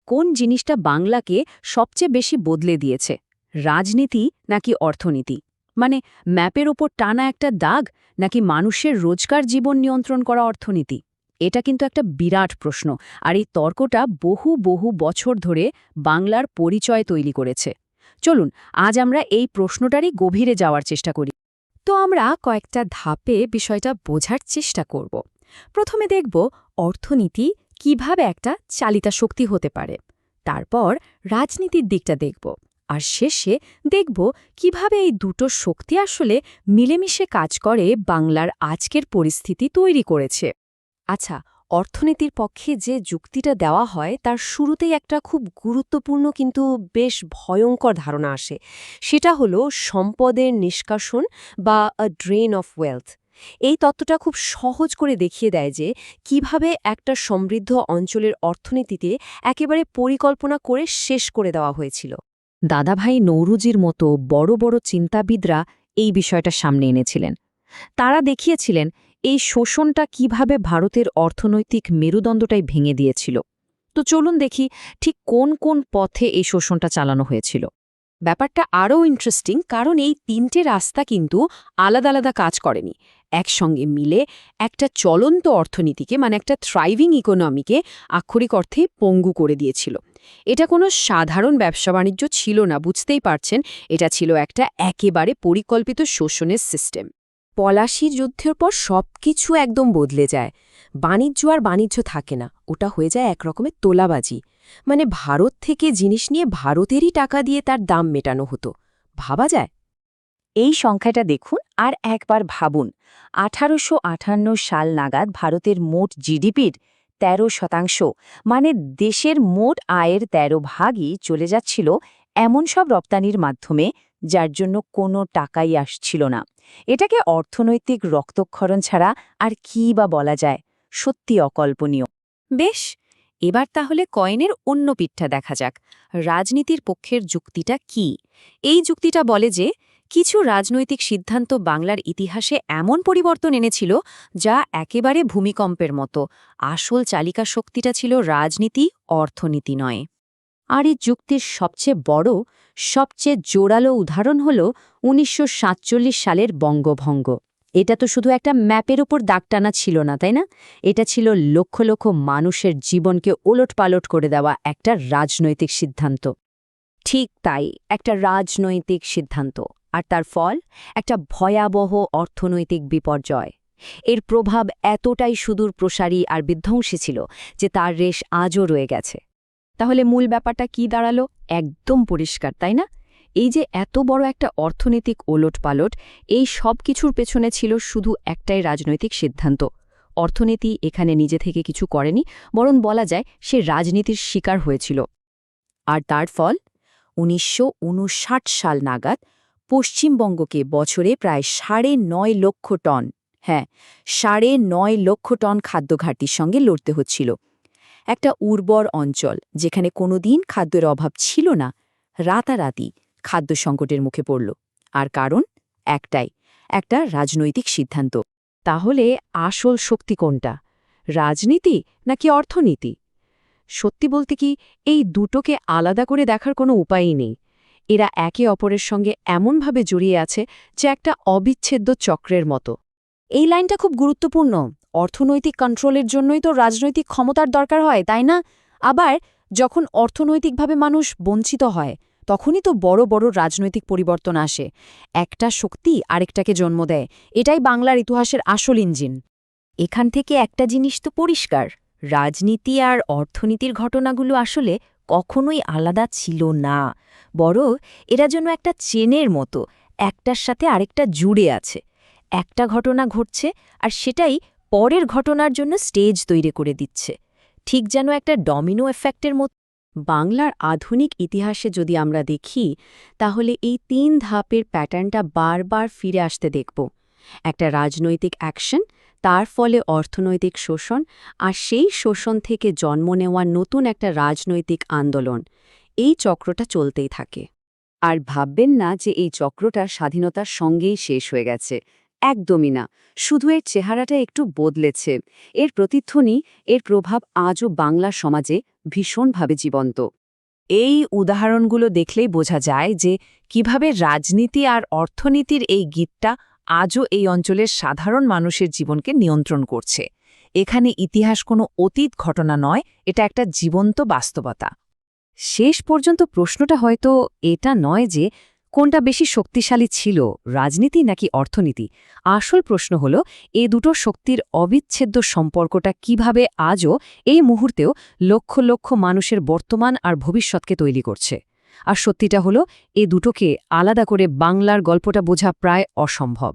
কোন জিনিসটা বাংলাকে সবচেয়ে বেশি বদলে দিয়েছে, রাজনীতি নাকি অর্থনীতি? মানে ম্যাপের ওপর টানা একটা দাগ, নাকি মানুষের রোজকার জীবন নিয়ন্ত্রণ করা অর্থনীতি? এটা কিন্তু একটা বিরাট প্রশ্ন, আর এই তর্কটা বহু বহু বছর ধরে বাংলার পরিচয় তৈরি করেছে। চলুন আজ আমরা এই প্রশ্নটারই গভীরে যাওয়ার চেষ্টা করি। তো আমরা কয়েকটা ধাপে বিষয়টা বোঝার চেষ্টা করব। প্রথমে দেখব অর্থনীতি কিভাবে একটা চালিতা শক্তি হতে পারে, তারপর রাজনীতির দিকটা দেখব, আর শেষে দেখব কিভাবে এই দুটো শক্তি আসলে মিলেমিশে কাজ করে বাংলার আজকের পরিস্থিতি তৈরি করেছে। আচ্ছা, অর্থনীতির পক্ষে যে যুক্তিটা দেওয়া হয় তার শুরুতেই একটা খুব গুরুত্বপূর্ণ কিন্তু বেশ ভয়ঙ্কর ধারণা আসে। সেটা হলো সম্পদের নিষ্কাশন বা আ ড্রেন অফ ওয়েলথ। এই তত্ত্বটা খুব সহজ করে দেখিয়ে দেয় যে কিভাবে একটা সমৃদ্ধ অঞ্চলের অর্থনীতিতে একেবারে পরিকল্পনা করে শেষ করে দেওয়া হয়েছিল। দাদাভাই নৌরুজির মতো বড় বড় চিন্তাবিদরা এই বিষয়টা সামনে এনেছিলেন। তারা দেখিয়েছিলেন এই শোষণটা কিভাবে ভারতের অর্থনৈতিক মেরুদণ্ডটাই ভেঙে দিয়েছিল। তো চলুন দেখি ঠিক কোন কোন পথে এই শোষণটা চালানো হয়েছিল। ব্যাপারটা আরও ইন্টারেস্টিং, কারণ এই তিনটে রাস্তা কিন্তু আলাদা আলাদা কাজ করেনি, একসঙ্গে মিলে একটা চলন্ত অর্থনীতিকে, মানে একটা থ্রাইভিং ইকোনমিকে আক্ষরিক অর্থে পঙ্গু করে দিয়েছিল। এটা কোনো সাধারণ ব্যবসা বাণিজ্য ছিল না, বুঝতেই পারছেন। এটা ছিল একটা একেবারে পরিকল্পিত শোষণের সিস্টেম। পলাশির যুদ্ধের পর সবকিছু একদম বদলে যায়। বাণিজ্য আর বাণিজ্য থাকে না, ওটা হয়ে যায় একরকমের তোলাবাজি। মানে ভারত থেকে জিনিস নিয়ে ভারতেরই টাকা দিয়ে তার দাম মেটানো হতো। ভাবা যায়? এই সংখ্যাটা দেখুন আর একবার ভাবুন। 1858 সাল নাগাদ ভারতের মোট জিডিপির 13%, মানে দেশের মোট আয়ের 13 ভাগই চলে যাচ্ছিল এমন সব রপ্তানির মাধ্যমে, যার জন্য কোনো টাকাই আসছিল না। এটাকে অর্থনৈতিক রক্তক্ষরণ ছাড়া আর কী বা বলা যায়? সত্যি অকল্পনীয়। বেশ, এবার তাহলে কয়েনের অন্য পিঠটা দেখা যাক। রাজনীতির পক্ষের যুক্তিটা কি? এই যুক্তিটা বলে যে কিছু রাজনৈতিক সিদ্ধান্ত বাংলার ইতিহাসে এমন পরিবর্তন এনেছিল যা একেবারে ভূমিকম্পের মতো। আসল চালিকা শক্তিটা ছিল রাজনীতি, অর্থনীতি নয়। আর এই যুক্তির সবচেয়ে বড়, সবচেয়ে জোরালো উদাহরণ হল 1947 সালের বঙ্গভঙ্গ। এটা তো শুধু একটা ম্যাপের উপর দাগ টানা ছিল না, তাই না? এটা ছিল লক্ষ লক্ষ মানুষের জীবনকে ওলটপালট করে দেওয়া একটা রাজনৈতিক সিদ্ধান্ত। ঠিক তাই, একটা রাজনৈতিক সিদ্ধান্ত। আর তার ফল একটা ভয়াবহ অর্থনৈতিক বিপর্যয়। এর প্রভাব এতটাই সুদূর প্রসারী আর বিধ্বংসী ছিল যে তার রেশ আজও রয়ে গেছে। তাহলে মূল ব্যাপারটা কি দাঁড়ালো? একদম পরিষ্কার, তাই না? এই যে এত বড় একটা অর্থনৈতিক ওলটপালট, এই সব কিছুর পেছনে ছিল শুধু একটাই রাজনৈতিক সিদ্ধান্ত। অর্থনীতি এখানে নিজে থেকে কিছু করেনি, বরং বলা যায় সে রাজনীতির শিকার হয়েছিল। আর তার ফল 1959 সাল নাগাদ পশ্চিমবঙ্গকে বছরে প্রায় 9.5 লক্ষ টন, হ্যাঁ 9.5 লক্ষ টন খাদ্য ঘাটতির সঙ্গে লড়তে হচ্ছিল। একটা উর্বর অঞ্চল যেখানে কোনোদিন খাদ্যের অভাব ছিল না, রাতারাতি খাদ্য সংকটের মুখে পড়ল। আর কারণ একটাই, একটা রাজনৈতিক সিদ্ধান্ত। তাহলে আসল শক্তি কোনটা, রাজনীতি নাকি অর্থনীতি? সত্যি বলতে কি, এই দুটোকে আলাদা করে দেখার কোনো উপায়ই নেই। এরা একে অপরের সঙ্গে এমনভাবে জড়িয়ে আছে যে একটা অবিচ্ছেদ্য চক্রের মতো। এই লাইনটা খুব গুরুত্বপূর্ণ। অর্থনৈতিক কন্ট্রোলের জন্যই তো রাজনৈতিক ক্ষমতার দরকার হয়, তাই না? আবার যখন অর্থনৈতিকভাবে মানুষ বঞ্চিত হয়, তখনই তো বড় বড় রাজনৈতিক পরিবর্তন আসে। একটা শক্তি আরেকটাকে জন্ম দেয়। এটাই বাংলার ইতিহাসের আসল ইঞ্জিন। এখান থেকে একটা জিনিস তো পরিষ্কার, রাজনীতি আর অর্থনীতির ঘটনাগুলো আসলে কখনোই আলাদা ছিল না, বরং এরা যেন একটা চেনের মতো একটার সাথে আরেকটা জুড়ে আছে। একটা ঘটনা ঘটছে আর সেটাই পরের ঘটনার জন্য স্টেজ তৈরি করে দিচ্ছে, ঠিক যেন একটা ডমিনো এফেক্টের মতো। বাংলার আধুনিক ইতিহাসে যদি আমরা দেখি, তাহলে এই 3 ধাপের প্যাটার্নটা বারবার ফিরে আসতে দেখব। একটা রাজনৈতিক অ্যাকশন, তার ফলে অর্থনৈতিক শোষণ, আর সেই শোষণ থেকে জন্ম নেওয়া নতুন একটা রাজনৈতিক আন্দোলন। এই চক্রটা চলতেই থাকে। আর ভাববেন না যে এই চক্রটা স্বাধীনতার সঙ্গেই শেষ হয়ে গেছে। একদমই না, শুধু এর চেহারাটা একটু বদলেছে। এর প্রতিধ্বনি, এর প্রভাব আজও বাংলা সমাজে ভীষণভাবে জীবন্ত। এই উদাহরণগুলো দেখলেই বোঝা যায় যে কিভাবে রাজনীতি আর অর্থনীতির এই গিঁটটা আজও এই অঞ্চলের সাধারণ মানুষের জীবনকে নিয়ন্ত্রণ করছে। এখানে ইতিহাস কোনো অতীত ঘটনা নয়, এটা একটা জীবন্ত বাস্তবতা। শেষ পর্যন্ত প্রশ্নটা হয়তো এটা নয় যে কোনটা বেশি শক্তিশালী ছিল, রাজনীতি নাকি অর্থনীতি। আসল প্রশ্ন হল এ দুটো শক্তির অবিচ্ছেদ্য সম্পর্কটা কিভাবে আজও এই মুহূর্তেও লক্ষ লক্ষ মানুষের বর্তমান আর ভবিষ্যৎকে তৈরি করছে। আর সত্যিটা হলো এ দুটোকে আলাদা করে বাংলার গল্পটা বোঝা প্রায় অসম্ভব।